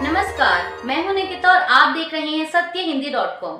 नमस्कार, मैं हूं निकिता और आप देख रहे हैं सत्यहिंदी.com।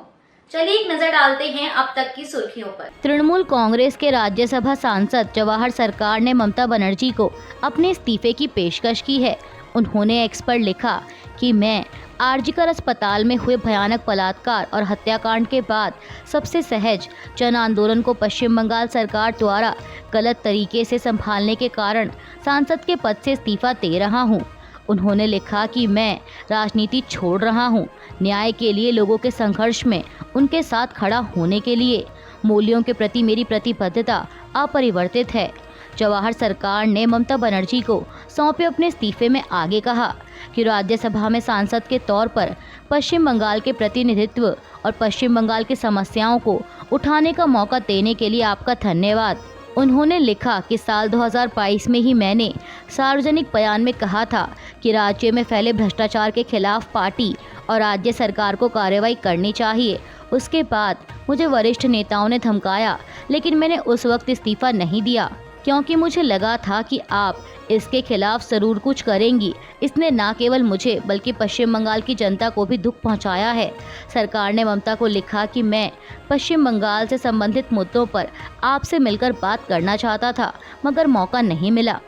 चलिए एक नजर डालते हैं अब तक की सुर्खियों पर। तृणमूल कांग्रेस के राज्यसभा सांसद जवाहर सरकार ने ममता बनर्जी को अपने इस्तीफे की पेशकश की है। उन्होंने एक्स पर लिखा कि मैं आरजीकर अस्पताल में हुए भयानक बलात्कार और हत्याकांड के बाद सबसे सहज जन आंदोलन को पश्चिम बंगाल सरकार द्वारा गलत तरीके से संभालने के कारण सांसद के पद से इस्तीफा दे रहा हूं। उन्होंने लिखा कि मैं राजनीति छोड़ रहा हूं, न्याय के लिए लोगों के संघर्ष में उनके साथ खड़ा होने के लिए मूल्यों के प्रति मेरी प्रतिबद्धता अपरिवर्तित है। जवाहर सरकार ने ममता बनर्जी को सौंपे अपने इस्तीफे में आगे कहा कि राज्यसभा में सांसद के तौर पर पश्चिम बंगाल के प्रतिनिधित्व और पश्चिम बंगाल की समस्याओं को उठाने का मौका देने के लिए आपका धन्यवाद। उन्होंने लिखा कि साल 2022 में ही मैंने सार्वजनिक बयान में कहा था कि राज्य में फैले भ्रष्टाचार के खिलाफ पार्टी और राज्य सरकार को कार्रवाई करनी चाहिए। उसके बाद मुझे वरिष्ठ नेताओं ने धमकाया, लेकिन मैंने उस वक्त इस्तीफा नहीं दिया क्योंकि मुझे लगा था कि आप इसके खिलाफ जरूर कुछ करेंगी। इसने न केवल मुझे बल्कि पश्चिम बंगाल की जनता को भी दुख पहुंचाया है। सरकार ने ममता को लिखा कि मैं पश्चिम बंगाल से संबंधित मुद्दों पर आपसे मिलकर बात करना चाहता था, मगर मौका नहीं मिला।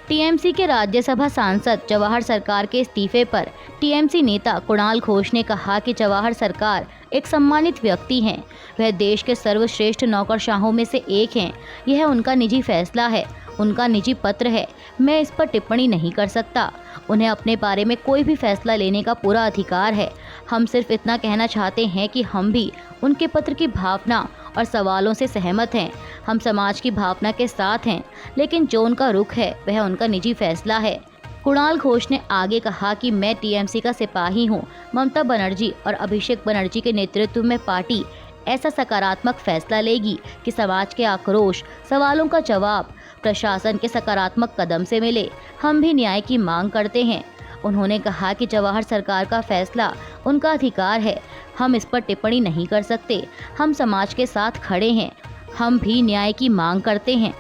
टीएमसी के राज्यसभा सांसद जवाहर सरकार के इस्तीफे पर टीएमसी नेता कुणाल घोष ने कहा कि जवाहर सरकार एक सम्मानित व्यक्ति हैं। वह देश के सर्वश्रेष्ठ नौकरशाहों में से एक हैं। यह उनका निजी फैसला है, उनका निजी पत्र है। मैं इस पर टिप्पणी नहीं कर सकता। उन्हें अपने बारे में कोई भी फैसला लेने का पूरा अधिकार है। हम सिर्फ इतना कहना चाहते हैं कि हम भी उनके पत्र की भावना और सवालों से सहमत हैं। हम समाज की भावना के साथ हैं, लेकिन जो उनका रुख है वह उनका निजी फैसला है। कुणाल घोष ने आगे कहा कि मैं टीएमसी का सिपाही हूं। ममता बनर्जी और अभिषेक बनर्जी के नेतृत्व में पार्टी ऐसा सकारात्मक फैसला लेगी कि समाज के आक्रोश सवालों का जवाब प्रशासन के सकारात्मक कदम से मिले। हम भी न्याय की मांग करते हैं। उन्होंने कहा कि जवाहर सरकार का फैसला उनका अधिकार है। हम इस पर टिप्पणी नहीं कर सकते। हम समाज के साथ खड़े हैं। हम भी न्याय की मांग करते हैं।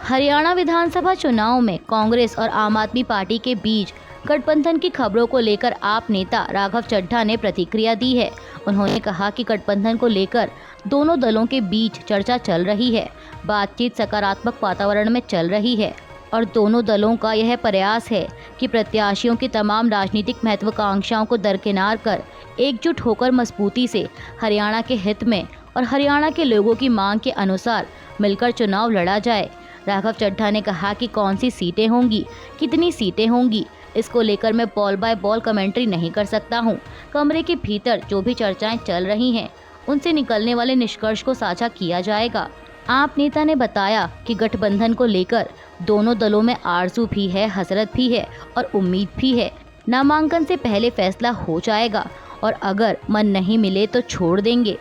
हरियाणा विधानसभा चुनाव में कांग्रेस और आम आदमी पार्टी के बीच गठबंधन की खबरों को लेकर आप नेता राघव चड्ढा ने प्रतिक्रिया दी है। उन्होंने कहा कि गठबंधन को लेकर दोनों दलों के बीच चर्चा चल रही है। बातचीत सकारात्मक वातावरण में चल रही है और दोनों दलों का यह प्रयास है कि प्रत्याशियों की तमाम राजनीतिक महत्वाकांक्षाओं को दरकिनार कर एकजुट होकर मजबूती से हरियाणा के हित में और हरियाणा के लोगों की मांग के अनुसार मिलकर चुनाव लड़ा जाए। राघव चड्ढा ने कहा कि कौन सी सीटें होंगी, कितनी सीटें होंगी, इसको लेकर मैं बॉल बाय बॉल कमेंट्री नहीं कर सकता हूं। कमरे के भीतर जो भी चर्चाएं चल रही हैं, उनसे निकलने वाले निष्कर्ष को साझा किया जाएगा। आप नेता ने बताया कि गठबंधन को लेकर दोनों दलों में आरजू भी है, हसरत भी है और उम्मीद भी है। नामांकन से पहले फैसला हो जाएगा और अगर मन नहीं मिले तो छोड़ देंगे।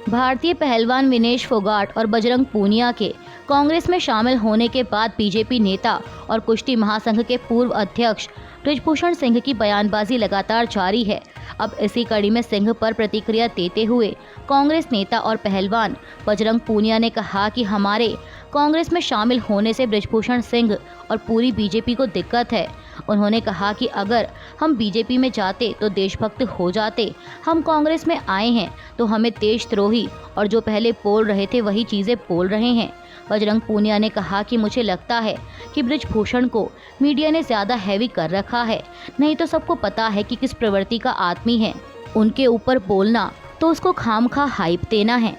भारतीय पहलवान विनेश फोगाट और बजरंग पूनिया के कांग्रेस में शामिल होने के बाद बीजेपी नेता और कुश्ती महासंघ के पूर्व अध्यक्ष बृजभूषण सिंह की बयानबाजी लगातार जारी है। अब इसी कड़ी में सिंह पर प्रतिक्रिया देते हुए कांग्रेस नेता और पहलवान बजरंग पूनिया ने कहा कि हमारे कांग्रेस में शामिल होने से बृजभूषण सिंह और पूरी बीजेपी को दिक्कत है। उन्होंने कहा कि अगर हम बीजेपी में जाते तो देशभक्त हो जाते। हम कांग्रेस में आए हैं तो हमें देशद्रोही और जो पहले बोल रहे थे वही चीज़ें बोल रहे हैं। बजरंग पूनिया ने कहा कि मुझे लगता है कि बृजभूषण को मीडिया ने ज़्यादा हैवी कर रखा है, नहीं तो सबको पता है कि किस प्रवृत्ति का आदमी है। उनके ऊपर बोलना तो उसको खामखा हाइप देना है।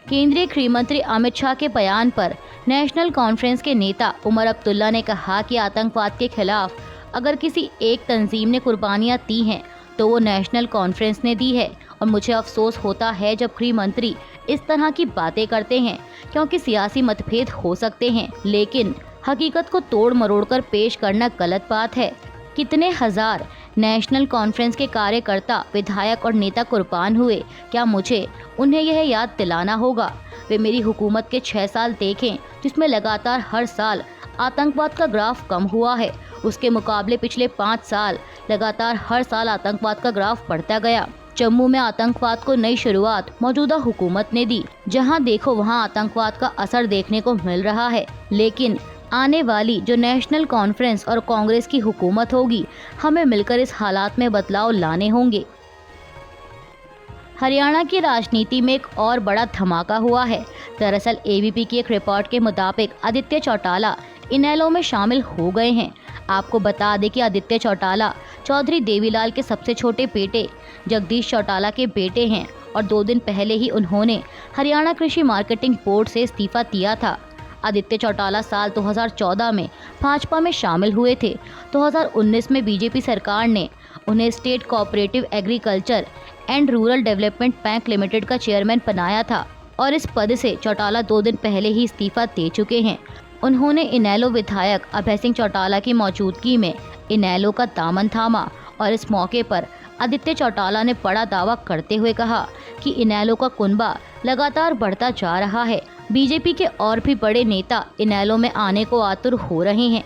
केंद्रीय गृह मंत्री अमित शाह के बयान पर नेशनल कॉन्फ्रेंस के नेता उमर अब्दुल्ला ने कहा कि आतंकवाद के खिलाफ अगर किसी एक तंजीम ने कुर्बानियां दी हैं तो वो नेशनल कॉन्फ्रेंस ने दी है और मुझे अफसोस होता है जब गृह मंत्री इस तरह की बातें करते हैं, क्योंकि सियासी मतभेद हो सकते हैं लेकिन हकीकत को तोड़ मरोड़ कर पेश करना गलत बात है। कितने हजार नेशनल कॉन्फ्रेंस के कार्यकर्ता, विधायक और नेता कुर्बान हुए, क्या मुझे उन्हें यह याद दिलाना होगा? वे मेरी हुकूमत के 6 साल देखें जिसमें लगातार हर साल आतंकवाद का ग्राफ कम हुआ है। उसके मुकाबले पिछले 5 साल लगातार हर साल आतंकवाद का ग्राफ बढ़ता गया। जम्मू में आतंकवाद को नई शुरुआत मौजूदा हुकूमत ने दी। जहां देखो वहां आतंकवाद का असर देखने को मिल रहा है, लेकिन आने वाली जो नेशनल कॉन्फ्रेंस और कांग्रेस की हुकूमत होगी, हमें मिलकर इस हालात में बदलाव लाने होंगे। हरियाणा की राजनीति में एक और बड़ा धमाका हुआ है। दरअसल एबीपी की एक रिपोर्ट के मुताबिक आदित्य चौटाला इनेलो में शामिल हो गए हैं। आपको बता दें कि आदित्य चौटाला चौधरी देवीलाल के सबसे छोटे बेटे जगदीश चौटाला के बेटे हैं और 2 दिन पहले ही उन्होंने हरियाणा कृषि मार्केटिंग बोर्ड से इस्तीफा दिया था। आदित्य चौटाला साल 2014 में भाजपा में शामिल हुए थे। 2019 में बीजेपी सरकार ने उन्हें state cooperative agriculture and rural development bank limited का चेयरमैन बनाया था और इस पद से चौटाला 2 दिन पहले ही इस्तीफा दे चुके हैं। उन्होंने इनेलो विधायक अभय सिंह चौटाला की मौजूदगी में इनेलो का दामन थामा और इस मौके पर आदित्य चौटाला ने बड़ा दावा करते हुए कहा कि इनेलो का कुनबा लगातार बढ़ता जा रहा है। बीजेपी के और भी बड़े नेता इनेलो में आने को आतुर हो रहे हैं।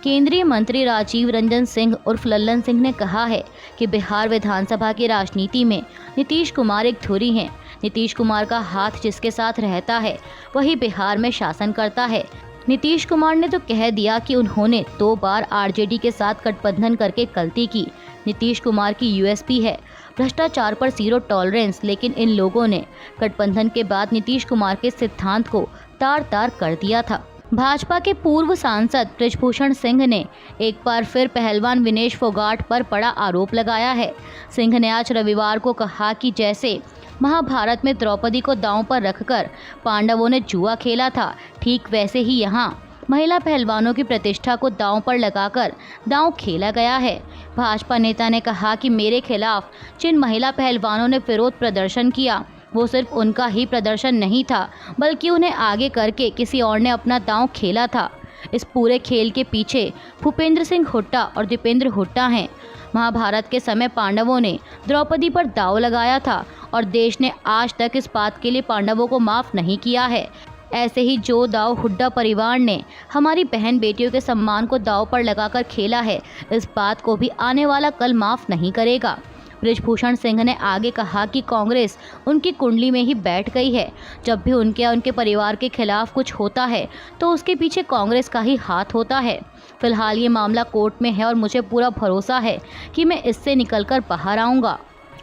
केंद्रीय मंत्री राजीव रंजन सिंह उर्फ लल्लन सिंह ने कहा है कि बिहार विधानसभा की राजनीति में नीतीश कुमार एक धुरी हैं। नीतीश कुमार का हाथ जिसके साथ रहता है वही बिहार में शासन करता है। नीतीश कुमार ने तो कह दिया कि उन्होंने 2 बार आरजेडी के साथ गठबंधन करके गलती की। नीतीश कुमार की यूएसपी है भ्रष्टाचार पर 0 टॉलरेंस, लेकिन इन लोगों ने गठबंधन के बाद नीतीश कुमार के सिद्धांत को तार-तार कर दिया था। भाजपा के पूर्व सांसद बृजभूषण सिंह ने एक बार फिर पहलवान विनेश फोगाट पर बड़ा आरोप लगाया है। सिंह ने आज रविवार को कहा कि जैसे महाभारत में द्रौपदी को दांव पर रखकर पांडवों ने जुआ खेला था, ठीक वैसे ही यहाँ महिला पहलवानों की प्रतिष्ठा को दांव पर लगाकर दांव खेला गया है। भाजपा नेता ने कहा कि मेरे खिलाफ जिन महिला पहलवानों ने विरोध प्रदर्शन किया वो सिर्फ उनका ही प्रदर्शन नहीं था, बल्कि उन्हें आगे करके किसी और ने अपना दांव खेला था। इस पूरे खेल के पीछे भूपेंद्र सिंह हुड्डा और दीपेंद्र हुड्डा हैं। महाभारत के समय पांडवों ने द्रौपदी पर दांव लगाया था और देश ने आज तक इस बात के लिए पांडवों को माफ़ नहीं किया है। ऐसे ही जो दांव हुड्डा परिवार ने हमारी बहन बेटियों के सम्मान को दांव पर लगाकर खेला है, इस बात को भी आने वाला कल माफ़ नहीं करेगा। बृजभूषण सिंह ने आगे कहा कि कांग्रेस उनकी कुंडली में ही बैठ गई है। जब भी उनके या उनके परिवार के खिलाफ कुछ होता है तो उसके पीछे कांग्रेस का ही हाथ होता है। फिलहाल ये मामला कोर्ट में है और मुझे पूरा भरोसा है कि मैं इससे निकलकर बाहर आऊँगा।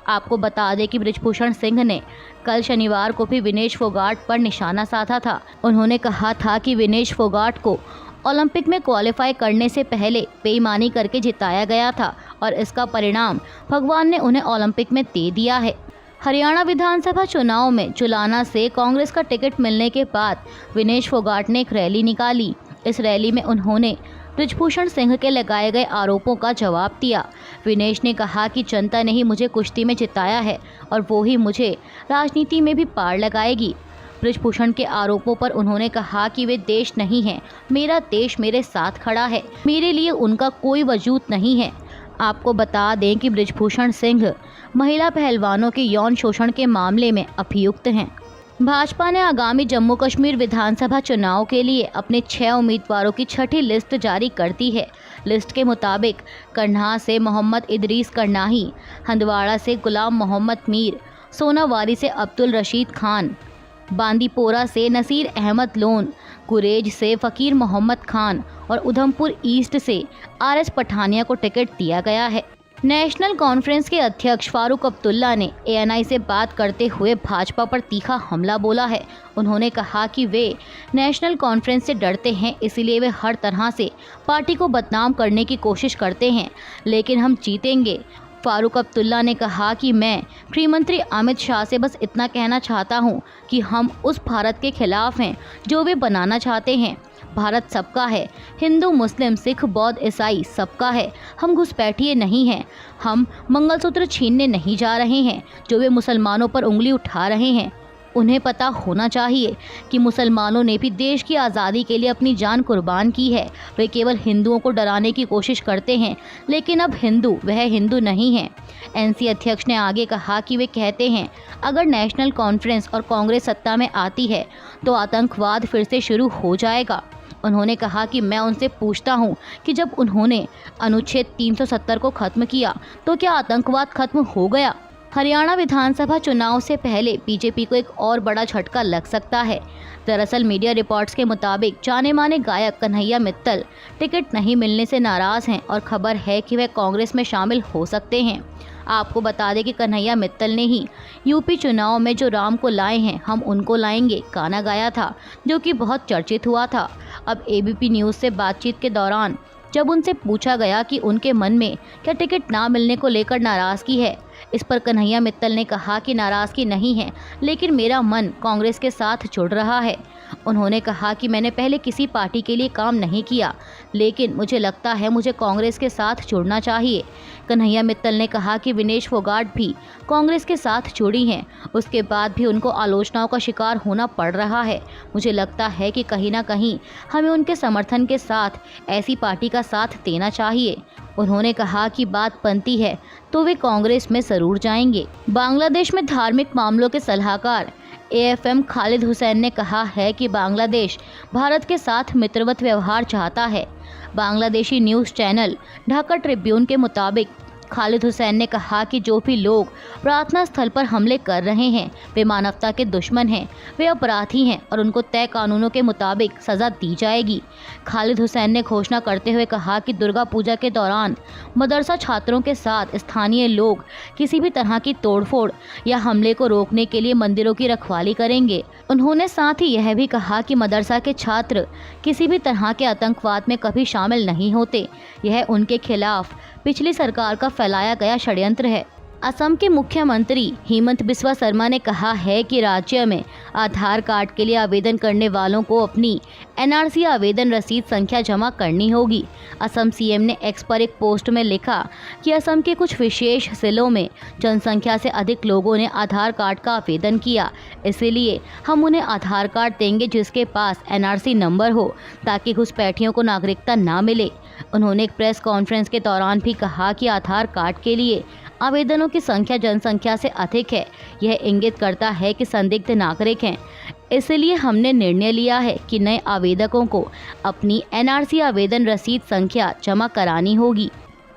आपको बता दें कि बृजभूषण सिंह ने कल शनिवार को भी विनेश फोगाट पर निशाना साधा था। उन्होंने कहा था कि विनेश फोगाट को ओलंपिक में क्वालिफाई करने से पहले बेईमानी करके जिताया गया था और इसका परिणाम भगवान ने उन्हें ओलंपिक में दे दिया है। हरियाणा विधानसभा चुनाव में जुलाना से कांग्रेस का टिकट मिलने के बाद विनेश फोगाट ने एक रैली निकाली। इस रैली में उन्होंने बृजभूषण सिंह के लगाए गए आरोपों का जवाब दिया। विनेश ने कहा कि जनता ने ही मुझे कुश्ती में जिताया है और वो ही मुझे राजनीति में भी पार लगाएगी। बृजभूषण के आरोपों पर उन्होंने कहा कि वे देश नहीं हैं, मेरा देश मेरे साथ खड़ा है, मेरे लिए उनका कोई वजूद नहीं है। आपको बता दें कि बृजभूषण सिंह महिला पहलवानों के यौन शोषण के मामले में अभियुक्त हैं। भाजपा ने आगामी जम्मू कश्मीर विधानसभा चुनाव के लिए अपने 6 उम्मीदवारों की छठी लिस्ट जारी कर दी है। लिस्ट के मुताबिक करनाह से मोहम्मद इदरीस करनाही, हंदवाड़ा से गुलाम मोहम्मद मीर, सोनावारी से अब्दुल रशीद खान, बांदीपोरा से नसीर अहमद लोन, गुरेज से फ़कीर मोहम्मद खान और उधमपुर ईस्ट से आरएस पठानिया को टिकट दिया गया है। नेशनल कॉन्फ्रेंस के अध्यक्ष फारूक अब्दुल्ला ने एएनआई से बात करते हुए भाजपा पर तीखा हमला बोला है। उन्होंने कहा कि वे नेशनल कॉन्फ्रेंस से डरते हैं, इसीलिए वे हर तरह से पार्टी को बदनाम करने की कोशिश करते हैं, लेकिन हम जीतेंगे। फारूक अब्दुल्ला ने कहा कि मैं गृहमंत्री अमित शाह से बस इतना कहना चाहता हूं कि हम उस भारत के खिलाफ हैं जो वे बनाना चाहते हैं। भारत सबका है, हिंदू मुस्लिम सिख बौद्ध ईसाई सबका है। हम घुसपैठिए नहीं हैं, हम मंगलसूत्र छीनने नहीं जा रहे हैं जो वे मुसलमानों पर उंगली उठा रहे हैं। उन्हें पता होना चाहिए कि मुसलमानों ने भी देश की आज़ादी के लिए अपनी जान कुर्बान की है। वे केवल हिंदुओं को डराने की कोशिश करते हैं, लेकिन अब हिंदू वह हिंदू नहीं हैं। एनसी अध्यक्ष ने आगे कहा कि वे कहते हैं अगर नेशनल कॉन्फ्रेंस और कांग्रेस सत्ता में आती है तो आतंकवाद फिर से शुरू हो जाएगा। उन्होंने कहा कि मैं उनसे पूछता हूं कि जब उन्होंने अनुच्छेद 370 को ख़त्म किया तो क्या आतंकवाद खत्म हो गया? हरियाणा विधानसभा चुनाव से पहले बीजेपी को एक और बड़ा झटका लग सकता है। दरअसल मीडिया रिपोर्ट्स के मुताबिक जाने माने गायक कन्हैया मित्तल टिकट नहीं मिलने से नाराज हैं और खबर है कि वह कांग्रेस में शामिल हो सकते हैं। आपको बता दें कि कन्हैया मित्तल ने ही यूपी चुनाव में जो राम को लाए हैं हम उनको लाएंगे गाना गाया था, जो कि बहुत चर्चित हुआ था। अब एबीपी न्यूज़ से बातचीत के दौरान जब उनसे पूछा गया कि उनके मन में क्या टिकट ना मिलने को लेकर नाराज़गी है, इस पर कन्हैया मित्तल ने कहा कि नाराज़गी नहीं है, लेकिन मेरा मन कांग्रेस के साथ जुड़ रहा है। उन्होंने कहा कि मैंने पहले किसी पार्टी के लिए काम नहीं किया, लेकिन मुझे लगता है मुझे कांग्रेस के साथ जुड़ना चाहिए। कन्हैया मित्तल ने कहा कि विनेश फोगाट भी कांग्रेस के साथ जुड़ी हैं, उसके बाद भी उनको आलोचनाओं का शिकार होना पड़ रहा है। मुझे लगता है कि कहीं ना कहीं हमें उनके समर्थन के साथ ऐसी पार्टी का साथ देना चाहिए। उन्होंने कहा कि बात बनती है तो वे कांग्रेस में जरूर जाएंगे। बांग्लादेश में धार्मिक मामलों के सलाहकार एएफएम खालिद हुसैन ने कहा है कि बांग्लादेश भारत के साथ मित्रवत व्यवहार चाहता है। Bangladeshi news channel Dhaka Tribune के मुताबिक खालिद हुसैन ने कहा कि जो भी लोग प्रार्थना स्थल पर हमले कर रहे हैं वे मानवता के दुश्मन हैं, वे अपराधी हैं और उनको तय कानूनों के मुताबिक सज़ा दी जाएगी। खालिद हुसैन ने घोषणा करते हुए कहा कि दुर्गा पूजा के दौरान मदरसा छात्रों के साथ स्थानीय लोग किसी भी तरह की तोड़फोड़ या हमले को रोकने के लिए मंदिरों की रखवाली करेंगे। उन्होंने साथ ही यह भी कहा कि मदरसा के छात्र किसी भी तरह के आतंकवाद में कभी शामिल नहीं होते, यह उनके खिलाफ पिछली सरकार का फैलाया गया षड्यंत्र है। असम के मुख्यमंत्री हेमंत बिस्वा शर्मा ने कहा है कि राज्य में आधार कार्ड के लिए आवेदन करने वालों को अपनी एनआरसी आवेदन रसीद संख्या जमा करनी होगी। असम सीएम ने एक्स पर एक पोस्ट में लिखा कि असम के कुछ विशेष जिलों में जनसंख्या से अधिक लोगों ने आधार कार्ड का आवेदन किया, इसीलिए हम उन्हें आधार कार्ड देंगे जिसके पास एनआरसी नंबर हो, ताकि घुसपैठियों को नागरिकता ना मिले। उन्होंने एक प्रेस कॉन्फ्रेंस के दौरान भी कहा कि आधार कार्ड के लिए आवेदनों की संख्या जनसंख्या से अधिक है, यह इंगित करता है कि संदिग्ध नागरिक हैं। इसलिए हमने निर्णय लिया है कि नए आवेदकों को अपनी एनआरसी आवेदन रसीद संख्या जमा करानी होगी।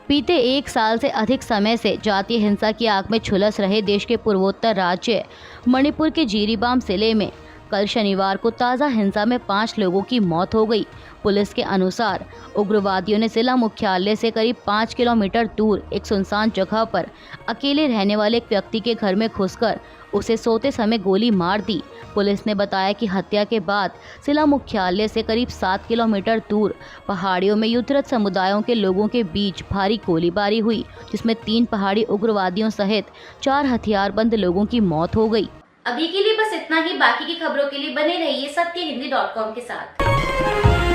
बीते 1 साल से अधिक समय से जातीय हिंसा की आग में झुलस रहे देश के पूर्वोत्तर राज्य मणिपुर के जिरीबाम जिले में कल शनिवार को ताज़ा हिंसा में 5 लोगों की मौत हो गई। पुलिस के अनुसार उग्रवादियों ने जिला मुख्यालय से करीब 5 किलोमीटर दूर एक सुनसान जगह पर अकेले रहने वाले एक व्यक्ति के घर में घुसकर उसे सोते समय गोली मार दी। पुलिस ने बताया कि हत्या के बाद जिला मुख्यालय से करीब 7 किलोमीटर दूर पहाड़ियों में युद्धरत समुदायों के लोगों के बीच भारी गोलीबारी हुई, जिसमें 3 पहाड़ी उग्रवादियों सहित 4 हथियारबंद लोगों की मौत हो गई। अभी के लिए बस इतना ही। बाकी की खबरों के लिए बने रहिए सत्यहिंदी.com के साथ।